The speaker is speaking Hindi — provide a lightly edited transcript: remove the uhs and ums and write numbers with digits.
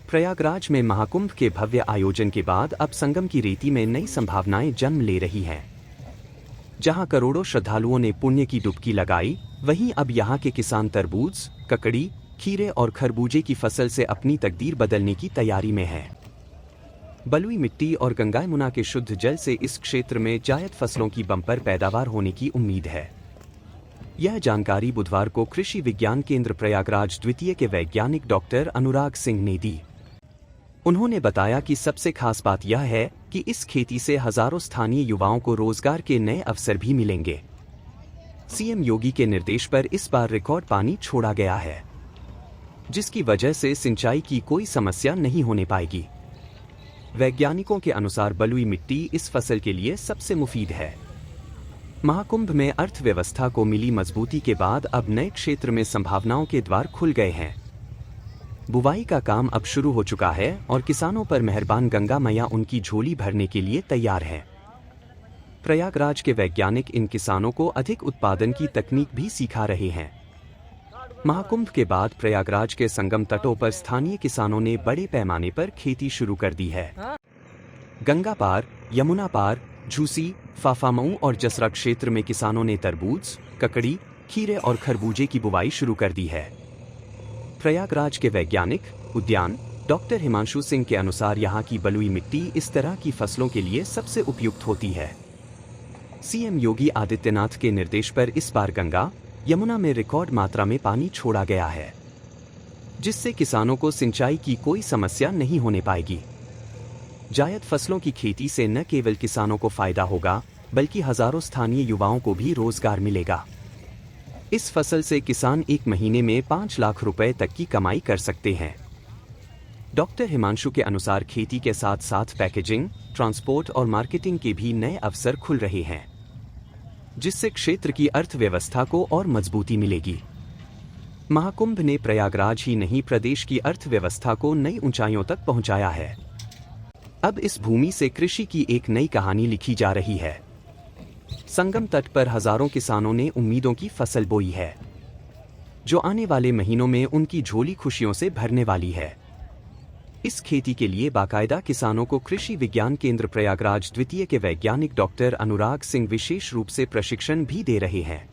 प्रयागराज में महाकुंभ के भव्य आयोजन के बाद अब संगम की रेती में नई संभावनाएं जन्म ले रही हैं। जहां करोड़ों श्रद्धालुओं ने पुण्य की डुबकी लगाई, वहीं अब यहां के किसान तरबूज, ककड़ी, खीरे और खरबूजे की फसल से अपनी तकदीर बदलने की तैयारी में हैं। बलुई मिट्टी और गंगा यमुना के शुद्ध जल से इस क्षेत्र में जायद फसलों की बम्पर पैदावार होने की उम्मीद है। यह जानकारी बुधवार को कृषि विज्ञान केंद्र प्रयागराज द्वितीय के वैज्ञानिक डॉक्टर अनुराग सिंह ने दी। उन्होंने बताया कि सबसे खास बात यह है कि इस खेती से हजारों स्थानीय युवाओं को रोजगार के नए अवसर भी मिलेंगे। सीएम योगी के निर्देश पर इस बार रिकॉर्ड पानी छोड़ा गया है, जिसकी वजह से सिंचाई की कोई समस्या नहीं होने पाएगी। वैज्ञानिकों के अनुसार बलुई मिट्टी इस फसल के लिए सबसे मुफीद है। महाकुंभ में अर्थव्यवस्था को मिली मजबूती के बाद अब नए क्षेत्र में संभावनाओं के द्वार खुल गए हैं। बुवाई का काम अब शुरू हो चुका है और किसानों पर मेहरबान गंगा मैया उनकी झोली भरने के लिए तैयार है। प्रयागराज के वैज्ञानिक इन किसानों को अधिक उत्पादन की तकनीक भी सिखा रहे हैं। महाकुंभ के बाद प्रयागराज के संगम तटों पर स्थानीय किसानों ने बड़े पैमाने पर खेती शुरू कर दी है। गंगा पार, यमुना पार, झूसी, फाफामऊ और जसरा क्षेत्र में किसानों ने तरबूज, ककड़ी, खीरे और खरबूजे की बुवाई शुरू कर दी है। प्रयागराज के वैज्ञानिक उद्यान डॉक्टर हिमांशु सिंह के अनुसार यहाँ की बलुई मिट्टी इस तरह की फसलों के लिए सबसे उपयुक्त होती है। सीएम योगी आदित्यनाथ के निर्देश पर इस बार गंगा, यमुना में रिकॉर्ड मात्रा में पानी छोड़ा गया है, जिससे किसानों को सिंचाई की कोई समस्या नहीं होने पाएगी। जायद फसलों की खेती से न केवल किसानों को फायदा होगा, बल्कि हजारों स्थानीय युवाओं को भी रोजगार मिलेगा। इस फसल से किसान एक महीने में 5 लाख रुपए तक की कमाई कर सकते हैं। डॉक्टर हिमांशु के अनुसार खेती के साथ साथ पैकेजिंग, ट्रांसपोर्ट और मार्केटिंग के भी नए अवसर खुल रहे हैं, जिससे क्षेत्र की अर्थव्यवस्था को और मजबूती मिलेगी। महाकुंभ ने प्रयागराज ही नहीं, प्रदेश की अर्थव्यवस्था को नई ऊंचाइयों तक पहुंचाया है। अब इस भूमि से कृषि की एक नई कहानी लिखी जा रही है। संगम तट पर हजारों किसानों ने उम्मीदों की फसल बोई है, जो आने वाले महीनों में उनकी झोली खुशियों से भरने वाली है। इस खेती के लिए बाकायदा किसानों को कृषि विज्ञान केंद्र प्रयागराज द्वितीय के वैज्ञानिक डॉक्टर अनुराग सिंह विशेष रूप से प्रशिक्षण भी दे रहे हैं।